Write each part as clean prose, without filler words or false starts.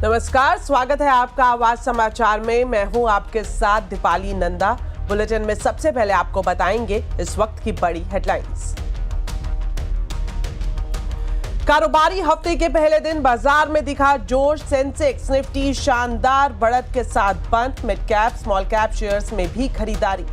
नमस्कार, स्वागत है आपका आवाज समाचार में। मैं हूं आपके साथ दीपाली नंदा। बुलेटिन में सबसे पहले आपको बताएंगे इस वक्त की बड़ी हेडलाइंस। कारोबारी हफ्ते के पहले दिन बाजार में दिखा जोश। सेंसेक्स निफ्टी शानदार बढ़त के साथ बंद। Mid cap small cap shares में भी खरीदारी।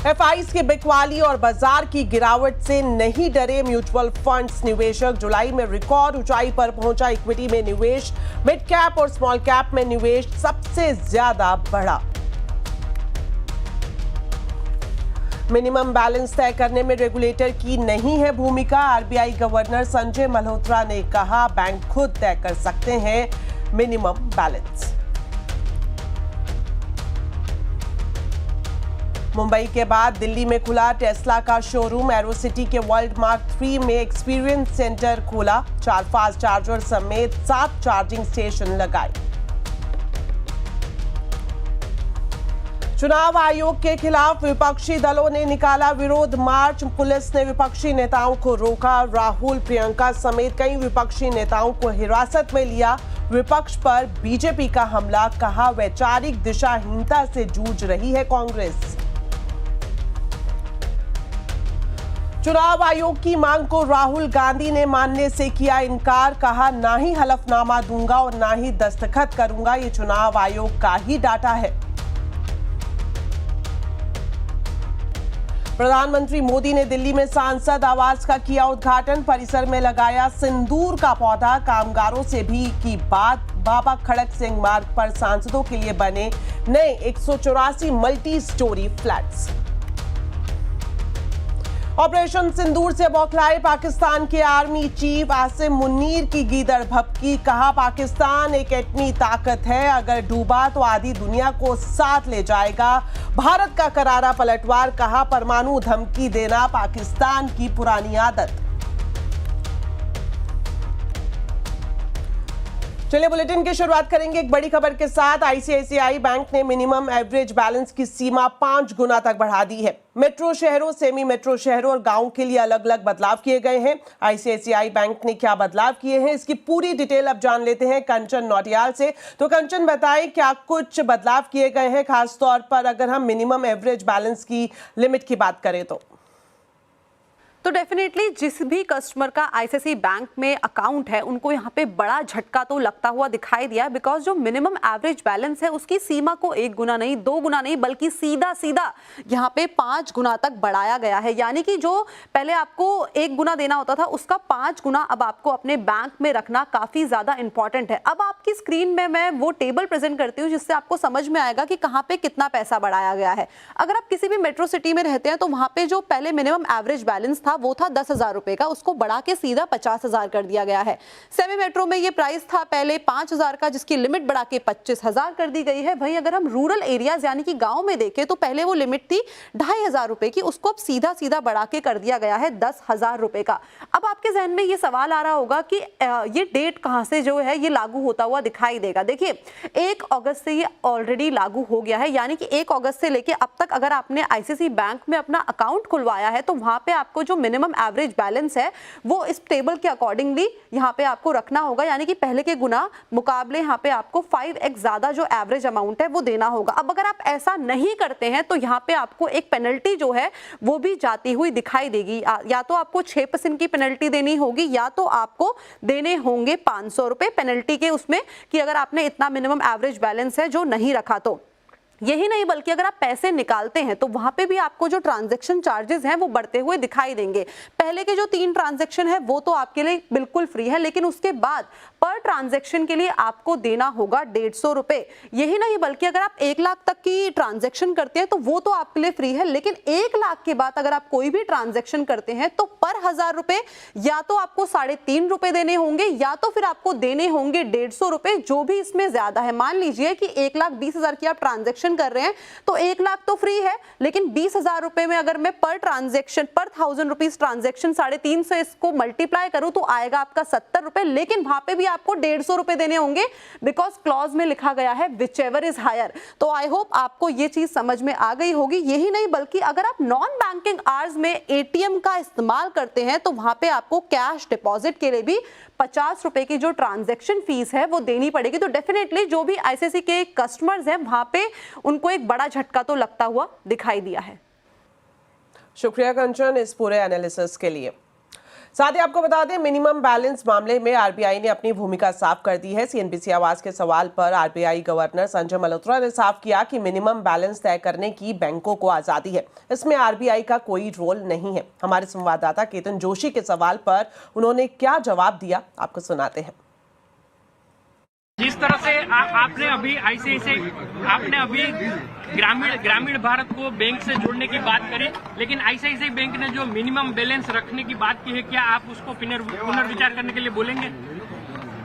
एफआईज की बिकवाली और बाजार की गिरावट से नहीं डरे म्यूचुअल फंड्स निवेशक। जुलाई में रिकॉर्ड ऊंचाई पर पहुंचा इक्विटी में निवेश। मिड कैप और स्मॉल कैप में निवेश सबसे ज्यादा बढ़ा। मिनिमम बैलेंस तय करने में रेगुलेटर की नहीं है भूमिका। आरबीआई गवर्नर संजय मल्होत्रा ने कहा, बैंक खुद तय कर सकते हैं मिनिमम बैलेंस। मुंबई के बाद दिल्ली में खुला टेस्ला का शोरूम। एरोसिटी के वर्ल्ड मार्क 3 में एक्सपीरियंस सेंटर खोला। 4 फास्ट चार्जर समेत 7 चार्जिंग स्टेशन लगाए। चुनाव आयोग के खिलाफ विपक्षी दलों ने निकाला विरोध मार्च। पुलिस ने विपक्षी नेताओं को रोका। राहुल, प्रियंका समेत कई विपक्षी नेताओं को हिरासत में लिया। विपक्ष पर बीजेपी का हमला, कहा वैचारिक दिशाहीनता से जूझ रही है कांग्रेस। चुनाव आयोग की मांग को राहुल गांधी ने मानने से किया इनकार। कहा, ना ही हलफनामा दूंगा और ना ही दस्तखत करूंगा। ये चुनाव आयोग का ही डाटा है। प्रधानमंत्री मोदी ने दिल्ली में सांसद आवास का किया उद्घाटन। परिसर में लगाया सिंदूर का पौधा। कामगारों से भी की बात। बाबा खड़क सिंह मार्ग पर सांसदों के लिए बने नए 184 मल्टी स्टोरी फ्लैट्स। ऑपरेशन सिंदूर से बौखलाए पाकिस्तान के आर्मी चीफ। आसिम मुनीर की गीदड़ भभकी। कहा, पाकिस्तान एक एटमी ताकत है, अगर डूबा तो आधी दुनिया को साथ ले जाएगा। भारत का करारा पलटवार। कहा, परमाणु धमकी देना पाकिस्तान की पुरानी आदत। चलिए बुलेटिन की शुरुआत करेंगे एक बड़ी खबर के साथ। आईसीआईसीआई बैंक ने मिनिमम एवरेज बैलेंस की सीमा 5 गुना तक बढ़ा दी है। मेट्रो शहरों, सेमी मेट्रो शहरों और गांवों के लिए अलग अलग बदलाव किए गए हैं। आईसीआईसीआई बैंक ने क्या बदलाव किए हैं, इसकी पूरी डिटेल अब जान लेते हैं कंचन नौटियाल से। तो कंचन, बताएं क्या कुछ बदलाव किए गए हैं, खासतौर पर अगर हम मिनिमम एवरेज बैलेंस की लिमिट की बात करें तो डेफिनेटली जिस भी कस्टमर का आईसीआईसीआई बैंक में अकाउंट है उनको यहाँ पे बड़ा झटका तो लगता हुआ दिखाई दिया, बिकॉज जो मिनिमम एवरेज बैलेंस है उसकी सीमा को 1 गुना नहीं, 2 गुना नहीं, बल्कि सीधा सीधा यहाँ पे 5 गुना तक बढ़ाया गया है। यानी कि जो पहले आपको 1 गुना देना होता था उसका 5 गुना अब आपको अपने बैंक में रखना काफी ज्यादा इंपॉर्टेंट है। अब आपकी स्क्रीन में मैं वो टेबल प्रेजेंट करती हूँ जिससे आपको समझ में आएगा कि कहाँ पे कितना पैसा बढ़ाया गया है। अगर आप किसी भी मेट्रो सिटी में रहते हैं तो वहां पे जो पहले मिनिमम एवरेज बैलेंस था वो था 10,000 रुपए का, उसको बढ़ा के सीधा 50,000 कर दिया गया है। सेमी मेट्रो में ये प्राइस था पहले 5,000 का, जिसकी लिमिट बढ़ा के 25,000 कर दी गई है। भाई अगर हम रूरल एरियाज यानी कि गांव में देखें तो पहले वो लिमिट थी 2,500 रुपए की, उसको अब सीधा सीधा बढ़ा के कर दिया गया है 10,000 रुपए का। अब आपके जहन में ये सवाल आ रहा होगा कि ये डेट कहां से जो है ये लागू होता हुआ दिखाई देगा। देखिए 1 अगस्त से ये ऑलरेडी लागू हो गया है, यानी कि 1 अगस्त से लेके अब तक अगर आपने आईसीआईसीआई बैंक में अपना अकाउंट खुलवाया है तो वहां पे आपको जो मिनिमम एवरेज बैलेंस है वो इस टेबल के अकॉर्डिंगली यहाँ पे आपको रखना होगा, यानी कि पहले के गुना मुकाबले यहाँ पे आपको 5x ज्यादा जो एवरेज अमाउंट है वो देना होगा। अब अगर आप ऐसा नहीं करते हैं तो यहाँ पे आपको एक पेनल्टी जो है वो भी जाती हुई दिखाई देगी। या तो आपको 6% की पेनल्टी देनी होगी या तो आपको देने होंगे 500 रुपए पेनल्टी के उसमें, कि अगर आपने इतना मिनिमम एवरेज बैलेंस है जो नहीं रखा तो। यही नहीं बल्कि अगर आप पैसे निकालते हैं तो वहां पे भी आपको जो ट्रांजैक्शन चार्जेस हैं वो बढ़ते हुए दिखाई देंगे। पहले के जो 3 ट्रांजैक्शन है वो तो आपके लिए बिल्कुल फ्री है, लेकिन उसके बाद पर ट्रांजैक्शन के लिए आपको देना होगा 150 रुपए। यही नहीं बल्कि अगर आप 1 लाख तक की ट्रांजैक्शन करते हैं तो वो तो आपके लिए फ्री है, लेकिन 1 लाख के बाद अगर आप कोई भी ट्रांजैक्शन करते हैं तो पर 1000 रुपए या तो आपको 3.5 रुपए देने होंगे या तो फिर आपको देने होंगे 150 रुपए, जो भी इसमें ज्यादा है। मान लीजिए कि 1,20,000 की आप ट्रांजैक्शन ट्रांजैक्शन कर रहे हैं तो 1 लाख तो फ्री है, लेकिन 20,000 रुपए में अगर मैं पर ट्रांजैक्शन पर 1000 रुपीज ट्रांजैक्शन 350 से इसको मल्टीप्लाई करूं तो आएगा आपका 70 रुपए, लेकिन वहां पे भी आपको 150 रुपए देने होंगे बिकॉज क्लॉज में लिखा गया है विच एवर इज हायर। तो आई होप आपको ये चीज समझ में आ गई होगी। यही नहीं बल्कि अगर आप नॉन बैंकिंग आवर्स में एटीएम का इस्तेमाल करते हैं तो वहां पे आपको कैश डिपॉजिट के लिए भी 50 रुपए की जो ट्रांजैक्शन फीस है वो देनी पड़ेगी। तो डेफिनेटली जो भी आईसीआईसी के कस्टमर्स हैं वहां पे उनको एक बड़ा झटका तो लगता हुआ दिखाई दिया है। शुक्रिया कंचन इस पूरे एनालिसिस के लिए। साथ ही आपको बता दें, मिनिमम बैलेंस मामले में आरबीआई ने अपनी भूमिका साफ कर दी है। सीएनबीसी आवाज के सवाल पर आरबीआई गवर्नर संजय मल्होत्रा ने साफ किया कि मिनिमम बैलेंस तय करने की बैंकों को आजादी है, इसमें आरबीआई का कोई रोल नहीं है। हमारे संवाददाता केतन जोशी के सवाल पर उन्होंने क्या जवाब दिया, आपको सुनाते हैं। जिस तरह से आपने अभी आईसीआईसीआई आपने अभी ग्रामीण भारत को बैंक से जोड़ने की बात करी, लेकिन आईसीआईसीआई बैंक ने जो मिनिमम बैलेंस रखने की बात की है, क्या आप उसको पुनर्विचार करने के लिए बोलेंगे?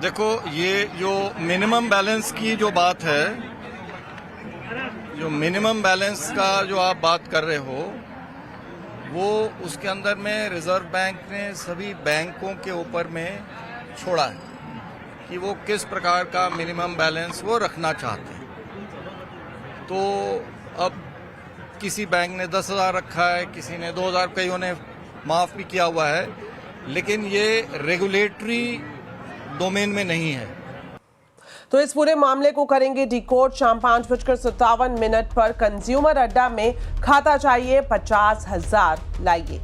देखो, ये जो मिनिमम बैलेंस की जो बात है, जो मिनिमम बैलेंस का जो आप बात कर रहे हो, वो उसके अंदर में रिजर्व बैंक ने सभी बैंकों के ऊपर में छोड़ा है कि वो किस प्रकार का मिनिमम बैलेंस वो रखना चाहते हैं। तो अब किसी बैंक ने 10,000 रखा है, किसी ने 2,000, कईयों ने माफ भी किया हुआ है, लेकिन ये रेगुलेटरी डोमेन में नहीं है। तो इस पूरे मामले को करेंगे डिकोड। शाम 5:57 पर कंज्यूमर अड्डा में खाता चाहिए 50,000 लाइए।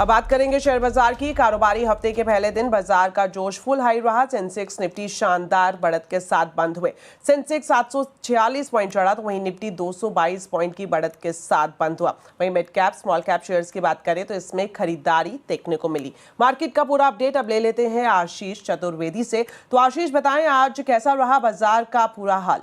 अब बात करेंगे शेयर बाजार की। कारोबारी हफ्ते के पहले दिन बाजार का जोश फुल हाई रहा। सेंसेक्स निफ्टी शानदार बढ़त के साथ बंद हुए। सेंसेक्स 746 पॉइंट चढ़ा तो वहीं निफ्टी 222 पॉइंट की बढ़त के साथ बंद हुआ। वहीं mid cap small cap shares की बात करें तो इसमें खरीदारी देखने को मिली। मार्केट का पूरा अपडेट अब ले लेते हैं आशीष चतुर्वेदी से। तो आशीष, बताएं आज कैसा रहा बाजार का पूरा हाल?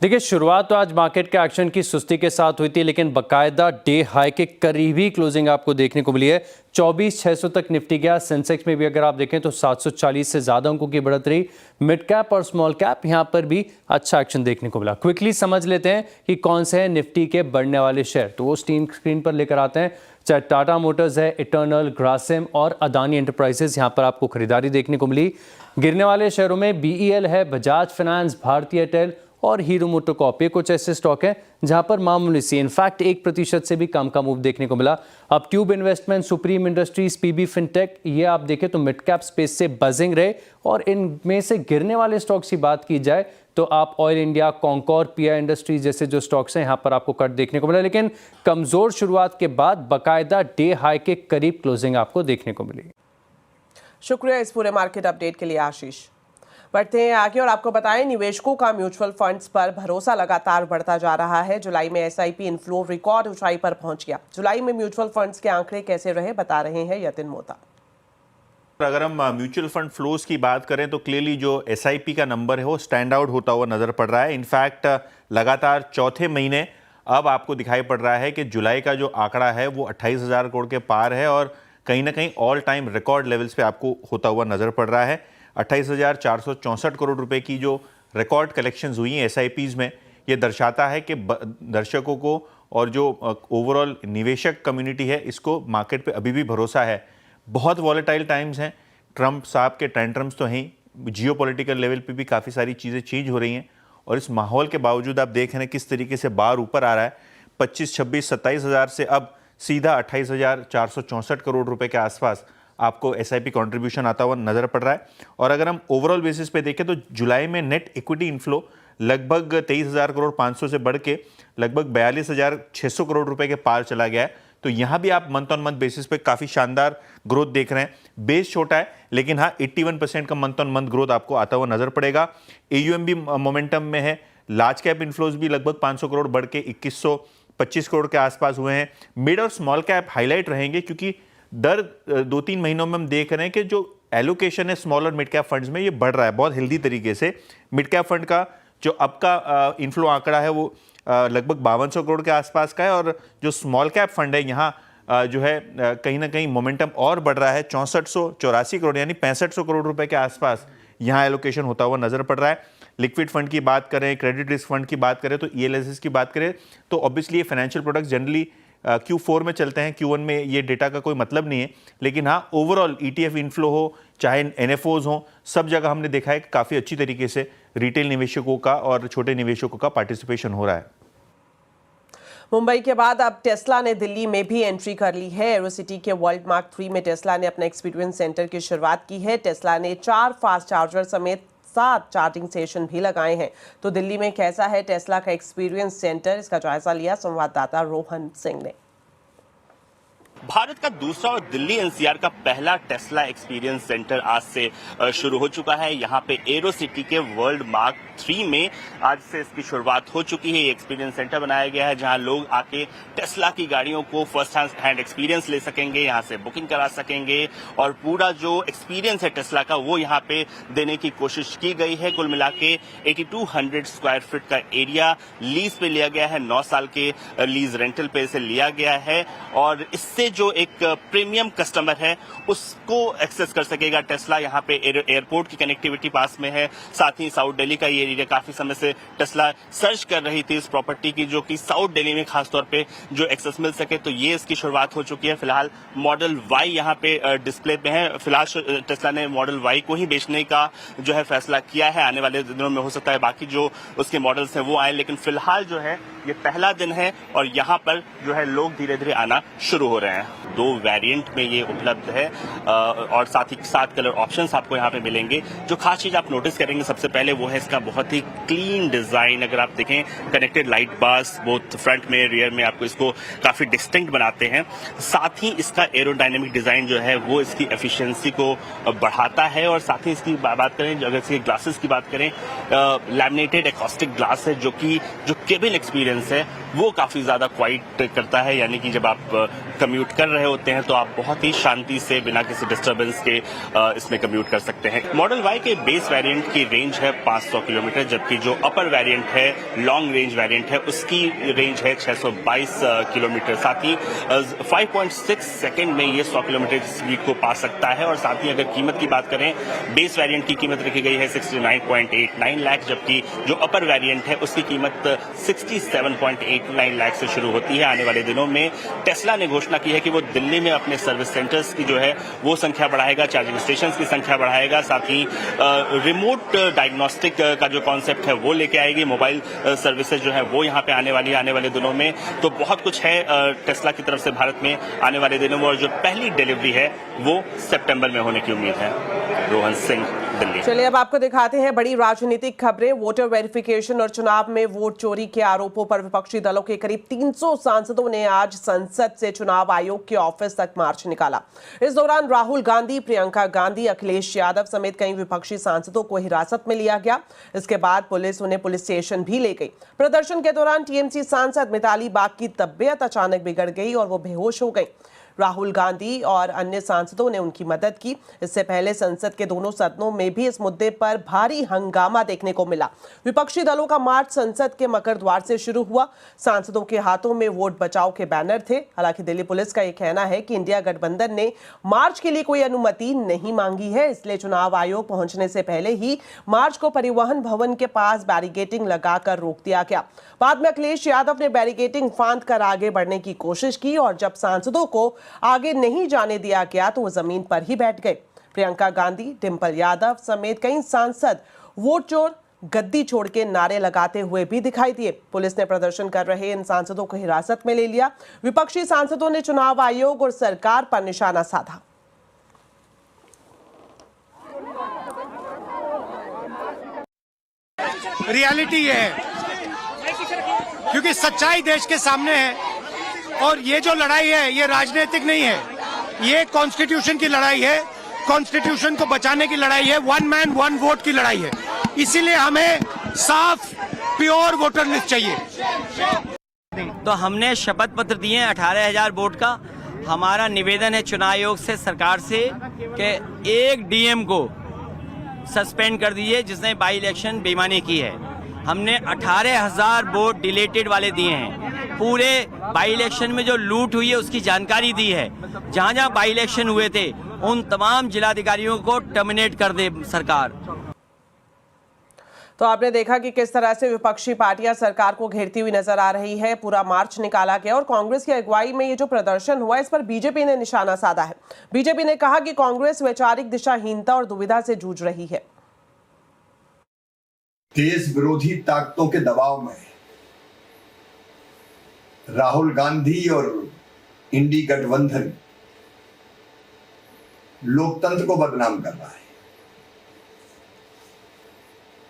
देखिए, शुरुआत तो आज मार्केट के एक्शन की सुस्ती के साथ हुई थी, लेकिन बकायदा डे हाई के करीबी क्लोजिंग आपको देखने को मिली है। 24,600 तक निफ्टी गया। सेंसेक्स में भी अगर आप देखें तो 740 से ज्यादा अंकों की बढ़त रही। मिड कैप और स्मॉल कैप यहां पर भी अच्छा एक्शन देखने को मिला। क्विकली समझ लेते हैं कि कौन से हैं निफ्टी के बढ़ने वाले शेयर, तो वो स्क्रीन पर लेकर आते हैं। चाहे टाटा मोटर्स है, इटर्नल, ग्रासिम और अदानी एंटरप्राइजेस, यहां पर आपको खरीदारी देखने को मिली। गिरने वाले शेयरों में बीईएल है, बजाज फाइनेंस, भारतीय एयरटेल और हीरो मोटोकॉर्प, ये कुछ ऐसे स्टॉक हैं जहां पर मामूली सी, इनफैक्ट 1% से भी कम का मूव देखने को मिला। अब Tube Investment, Supreme Industries, PB Fintech, ये आप देखें तो मिड कैप स्पेस से बजिंग रहे। और इनमें से गिरने वाले स्टॉक्स की बात की जाए तो आप oil India, conquer, pi industries जैसे जो स्टॉक्स हैं, यहां पर आपको कट देखने को मिला। लेकिन कमजोर शुरुआत के बाद बकायदा डे हाई के करीब क्लोजिंग आपको देखने को मिली। शुक्रिया इस पूरे मार्केट अपडेट के लिए आशीष। बढ़ते हैं आगे और आपको बताएं, निवेशकों का म्यूचुअल फंड्स पर भरोसा लगातार बढ़ता जा रहा है। जुलाई में एसआईपी इनफ्लो रिकॉर्ड ऊंचाई पर पहुंच गया। जुलाई में म्यूचुअल फंड्स के आंकड़े कैसे रहे, बता रहे हैं यतिन मोहता। अगर हम म्यूचुअल फंड फ्लोज की बात करें तो क्लियरली जो एसआईपी का नंबर है वो स्टैंड आउट होता हुआ नजर पड़ रहा है। इनफैक्ट लगातार चौथे महीने अब आपको दिखाई पड़ रहा है कि जुलाई का जो आंकड़ा है वो 28,000 करोड़ के पार है और कहीं ना कहीं ऑल टाइम रिकॉर्ड लेवल्स पे आपको होता हुआ नजर पड़ रहा है। 28,464 करोड़ रुपए की जो रिकॉर्ड कलेक्शंस हुई हैं एसआईपीज में, ये दर्शाता है कि दर्शकों को और जो ओवरऑल निवेशक कम्युनिटी है, इसको मार्केट पे अभी भी भरोसा है। बहुत वॉलेटाइल टाइम्स हैं, ट्रंप साहब के टेंट्रम्स तो हैं, जियोपॉलिटिकल लेवल पे भी काफ़ी सारी चीज़ें चेंज हो रही हैं और इस माहौल के बावजूद आप देख रहे हैं किस तरीके से बार ऊपर आ रहा है। 25, 26, 27,000 से अब सीधा 28,464 करोड़ रुपए के आसपास आपको एसआईपी कंट्रीब्यूशन आता हुआ नजर पड़ रहा है। और अगर हम ओवरऑल बेसिस पे देखें तो जुलाई में नेट इक्विटी इनफ्लो लगभग 23,000 करोड़ 500 से बढ़ के लगभग 42,600 करोड़ रुपए के पार चला गया है। तो यहाँ भी आप मंथ ऑन मंथ बेसिस पे काफ़ी शानदार ग्रोथ देख रहे हैं। बेस छोटा है लेकिन हाँ 81% का मंथ ऑन मंथ ग्रोथ आपको आता हुआ नजर पड़ेगा। एयूएम भी मोमेंटम में है। लार्ज कैप इनफ्लोज भी लगभग 500 करोड़ बढ़ के 2125 करोड़ के आसपास हुए हैं। मिड और स्मॉल कैप हाईलाइट रहेंगे क्योंकि दर 2-3 महीनों में हम देख रहे हैं कि जो एलोकेशन है स्मॉल और मिड कैप फंड्स में ये बढ़ रहा है बहुत हेल्दी तरीके से। मिड कैप फंड का जो अब का इनफ्लो आंकड़ा है वो लगभग 5200 करोड़ के आसपास का है और जो स्मॉल कैप फंड है यहाँ जो है कहीं ना कहीं मोमेंटम और बढ़ रहा है। 6484 करोड़ यानी 6500 करोड़ रुपए के आसपास यहाँ एलोकेशन होता हुआ नजर पड़ रहा है। लिक्विड फंड की बात करें, क्रेडिट रिस्क फंड की बात करें, तो ELSS की बात करें तो ऑब्वियसली ये फाइनेंशियल प्रोडक्ट्स जनरली Q4 में चलते हैं, Q1 में ये डेटा का कोई मतलब नहीं है। लेकिन हाँ, ओवरऑल ETF इनफ्लो हो चाहे NFOs हो, सब जगह हमने देखा है कि काफ़ी अच्छी तरीके से रिटेल निवेशकों का और छोटे निवेशकों का पार्टिसिपेशन हो रहा है। मुंबई के बाद अब टेस्ला ने दिल्ली में भी एंट्री कर ली है। एरोसिटी के वर्ल्ड मार्क 3 में टेस्ला ने अपना एक्सपीरियंस सेंटर की शुरुआत की है। टेस्ला ने 4 फास्ट चार्जर समेत 7 चार्जिंग स्टेशन भी लगाए हैं। तो दिल्ली में कैसा है टेस्ला का एक्सपीरियंस सेंटर, इसका जायजा लिया संवाददाता रोहन सिंह ने। भारत का दूसरा और दिल्ली NCR का पहला टेस्ला एक्सपीरियंस सेंटर आज से शुरू हो चुका है। यहाँ पे एरोसिटी के वर्ल्ड मार्क 3 में आज से इसकी शुरुआत हो चुकी है। ये एक्सपीरियंस सेंटर बनाया गया है जहाँ लोग आके टेस्ला की गाड़ियों को फर्स्ट हैंड एक्सपीरियंस ले सकेंगे, यहाँ से बुकिंग करा सकेंगे और पूरा जो एक्सपीरियंस है टेस्ला का वो यहाँ पे देने की कोशिश की गई है। कुल मिला के 8200 स्क्वायर फीट का एरिया लीज पे लिया गया है, 9 साल के लीज रेंटल पे से लिया गया है और इससे जो एक प्रीमियम कस्टमर है उसको एक्सेस कर सकेगा टेस्ला। यहाँ पे एयरपोर्ट की कनेक्टिविटी पास में है, साथ ही साउथ दिल्ली का ये एरिया काफी समय से टेस्ला सर्च कर रही थी इस प्रॉपर्टी की, जो कि साउथ दिल्ली में खासतौर पे जो एक्सेस मिल सके, तो ये इसकी शुरुआत हो चुकी है। फिलहाल मॉडल Y यहाँ पे डिस्प्ले पे है। फिलहाल टेस्ला ने मॉडल Y को ही बेचने का जो है फैसला किया है। आने वाले दिनों में हो सकता है बाकी जो उसके मॉडल्स हैं वो आए, लेकिन फिलहाल जो है ये पहला दिन है और यहाँ पर जो है लोग धीरे धीरे आना शुरू हो रहे हैं। 2 वेरिएंट में ये उपलब्ध है और साथ ही 7 कलर ऑप्शंस आपको यहाँ पे मिलेंगे। जो खास चीज आप नोटिस करेंगे सबसे पहले वो है इसका बहुत ही क्लीन डिजाइन। अगर आप देखें connected light bars both front में रियर में आपको इसको काफी डिस्टिंक्ट बनाते हैं। साथ ही इसका एरोडायनेमिक डिजाइन जो है वो इसकी एफिशिएंसी को बढ़ाता है और साथ ही इसकी बात करें, अगर इसके ग्लासेस की बात करें, लैमिनेटेड एकॉस्टिक ग्लास है जो केबिन एक्सपीरियंस है वो काफी ज्यादा क्वाइट करता है। यानी कि जब आप कम्यूट कर रहे होते हैं तो आप बहुत ही शांति से बिना किसी डिस्टरबेंस के इसमें कम्यूट कर सकते हैं। मॉडल Y के बेस वेरिएंट की रेंज है 500 किलोमीटर, जबकि जो अपर वेरिएंट है लॉन्ग रेंज वेरिएंट है उसकी रेंज है 622 किलोमीटर। साथ ही 5.6 सेकेंड में ये 100 किलोमीटर की स्पीड को पा सकता है। और साथ ही अगर कीमत की बात करें, बेस वेरिएंट की कीमत रखी गई है 69.89 लाख, जबकि जो अपर वेरिएंट है उसकी कीमत 67.89 लाख से शुरू होती है। आने वाले दिनों में टेस्ला ने घोषणा की है कि वो दिल्ली में अपने सर्विस सेंटर्स की जो है वो संख्या बढ़ाएगा, चार्जिंग स्टेशंस की संख्या बढ़ाएगा, साथ ही रिमोट डायग्नोस्टिक का जो कॉन्सेप्ट है वो लेके आएगी। मोबाइल सर्विसेज जो है वो यहाँ पे आने वाली है आने वाले दिनों में। तो बहुत कुछ है टेस्ला की तरफ से भारत में आने वाले दिनों में और जो पहली डिलीवरी है वो सितंबर में होने की उम्मीद है। रोहन सिंह, दिल्ली। चलिए अब आपको दिखाते हैं बड़ी राजनीतिक खबरें। वोटर वेरिफिकेशन और चुनाव में वोट चोरी के आरोपों पर विपक्षी दलों के करीब 300 सांसदों ने आज संसद से चुनाव आयोग के ऑफिस तक मार्च निकाला। इस दौरान राहुल गांधी, प्रियंका गांधी, अखिलेश यादव समेत कई विपक्षी सांसदों को हिरासत में लिया गया। इसके बाद पुलिस उन्हें पुलिस स्टेशन भी ले गई। प्रदर्शन के दौरान टीएमसी सांसद मिताली बाग की तबीयत अचानक बिगड़ गई और वो बेहोश हो गई। राहुल गांधी और अन्य सांसदों ने उनकी मदद की। इससे पहले संसद के दोनों सदनों में भी इस मुद्दे पर भारी हंगामा देखने को मिला। विपक्षी दलों का मार्च संसद के मकर द्वार से शुरू हुआ। सांसदों के हाथों में वोट बचाओ के बैनर थे। हालांकि दिल्ली पुलिस का यह कहना है कि इंडिया गठबंधन ने मार्च के लिए कोई अनुमति नहीं मांगी है, इसलिए चुनाव आयोग पहुंचने से पहले ही मार्च को परिवहन भवन के पास बैरिकेडिंग लगाकर रोक दिया गया। बाद में अखिलेश यादव ने बैरिकेडिंग फांद कर आगे बढ़ने की कोशिश की और जब सांसदों को आगे नहीं जाने दिया गया तो वो जमीन पर ही बैठ गए। प्रियंका गांधी, डिंपल यादव समेत कई सांसद वोट चोर, गद्दी छोड़ के नारे लगाते हुए भी दिखाई दिए। पुलिस ने प्रदर्शन कर रहे इन सांसदों को हिरासत में ले लिया। विपक्षी सांसदों ने चुनाव आयोग और सरकार पर निशाना साधा। रियलिटी ये है क्योंकि सच्चाई देश के सामने है और ये जो लड़ाई है ये राजनीतिक नहीं है, ये कॉन्स्टिट्यूशन की लड़ाई है, कॉन्स्टिट्यूशन को बचाने की लड़ाई है, 1 मैन 1 वोट की लड़ाई है। इसीलिए हमें साफ प्योर वोटर लिस्ट चाहिए। तो हमने शपथ पत्र दिए 18,000 वोट का। हमारा निवेदन है चुनाव आयोग से, सरकार से कि एक डीएम को सस्पेंड कर दीजिए जिसने बाई इलेक्शन बेईमानी की है। हमने 18,000 वोट डिलेटेड वाले दिए हैं। पूरे बाई इलेक्शन में जो लूट हुई है उसकी जानकारी दी है। जहां जहां बाई इलेक्शन हुए थे उन तमाम जिलाधिकारियों को टर्मिनेट कर दे सरकार। तो आपने देखा कि किस तरह से विपक्षी पार्टियां सरकार को घेरती हुई नजर आ रही है। पूरा मार्च निकाला गया और कांग्रेस की अगुवाई में ये जो प्रदर्शन हुआ इस पर बीजेपी ने निशाना साधा है। बीजेपी ने कहा कि कांग्रेस वैचारिक दिशाहीनता और दुविधा से जूझ रही है। देश विरोधी ताकतों के दबाव में राहुल गांधी और इंडी गठबंधन लोकतंत्र को बदनाम कर रहा है।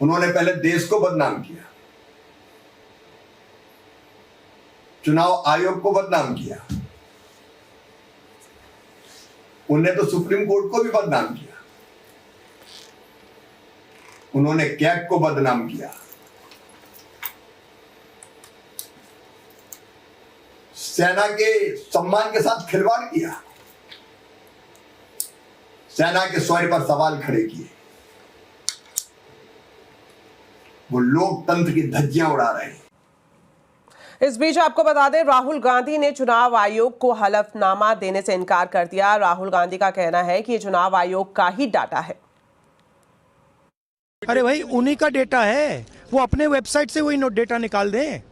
उन्होंने पहले देश को बदनाम किया, चुनाव आयोग को बदनाम किया, उन्होंने तो सुप्रीम कोर्ट को भी बदनाम किया, उन्होंने कैग को बदनाम किया, सेना के सम्मान के साथ खिलवाड़ किया, सेना के शौर्य पर सवाल खड़े किए। वो लोकतंत्र की धज्जियां उड़ा रहे हैं। इस बीच आपको बता दें, राहुल गांधी ने चुनाव आयोग को हलफनामा देने से इनकार कर दिया। राहुल गांधी का कहना है कि ये चुनाव आयोग का ही डाटा है। अरे भाई, उन्हीं का डेटा है, वो अपने वेबसाइट से वही डेटा निकाल दें।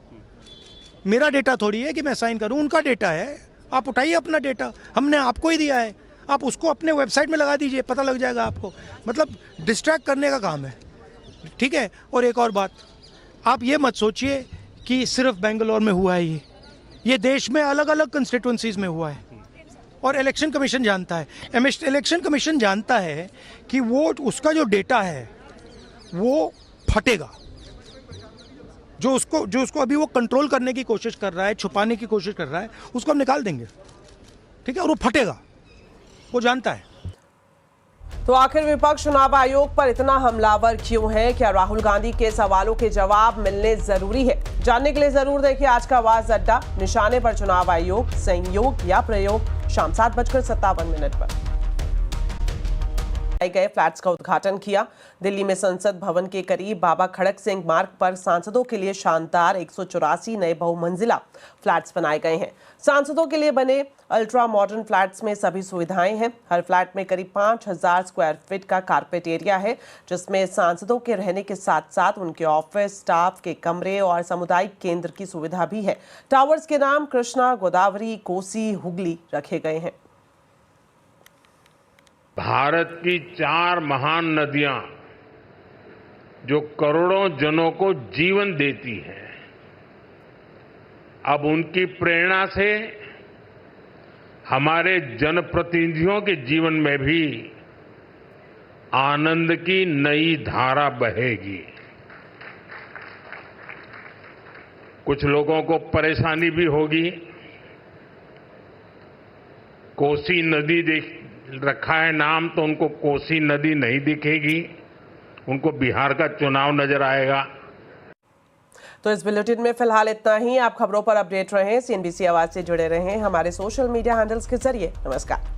मेरा डेटा थोड़ी है कि मैं साइन करूं, उनका डेटा है। आप उठाइए अपना डेटा, हमने आपको ही दिया है, आप उसको अपने वेबसाइट में लगा दीजिए, पता लग जाएगा आपको। मतलब डिस्ट्रैक्ट करने का काम है, ठीक है। और एक और बात, आप ये मत सोचिए कि सिर्फ बेंगलोर में हुआ है, ये देश में अलग अलग कंस्टिट्यूंसीज में हुआ है और इलेक्शन कमीशन जानता है। इलेक्शन कमीशन जानता है कि वो उसका जो डेटा है वो फटेगा। जो उसको अभी वो कंट्रोल करने की कोशिश कर रहा है, छुपाने की कोशिश कर रहा है, उसको हम निकाल देंगे, ठीक है। और वो फटेगा, वो जानता है। तो आखिर विपक्ष चुनाव आयोग पर इतना हमलावर क्यों है? क्या राहुल गांधी के सवालों के जवाब मिलने जरूरी है? जानने के लिए जरूर देखिए आज का आवाज अड्डा। निशाने पर चुनाव आयोग, संयोग या प्रयोग, शाम 7:57 पर गए फ्लैट्स का उद्घाटन किया। दिल्ली में संसद भवन के करीब बाबा खड़क सिंह मार्ग पर सांसदों के लिए शानदार 184 नए बहुमंजिला फ्लैट्स बनाए गए हैं। सांसदों के लिए बने अल्ट्रा मॉडर्न फ्लैट्स में सभी सुविधाएं हैं। हर फ्लैट में करीब 5000 स्क्वायर फीट का कारपेट एरिया है, जिसमें सांसदों के रहने के साथ साथ उनके ऑफिस, स्टाफ के कमरे और सामुदायिक केंद्र की सुविधा भी है। टावर्स के नाम कृष्णा, गोदावरी, कोसी, हुगली रखे गए हैं। भारत की 4 महान नदियां जो करोड़ों जनों को जीवन देती है, अब उनकी प्रेरणा से हमारे जनप्रतिनिधियों के जीवन में भी आनंद की नई धारा बहेगी। कुछ लोगों को परेशानी भी होगी। कोसी नदी देख रखा है नाम, तो उनको कोसी नदी नहीं दिखेगी, उनको बिहार का चुनाव नजर आएगा। तो इस बुलेटिन में फिलहाल इतना ही। आप खबरों पर अपडेट रहें, CNBC आवाज से जुड़े रहें हमारे सोशल मीडिया हैंडल्स के जरिए। नमस्कार।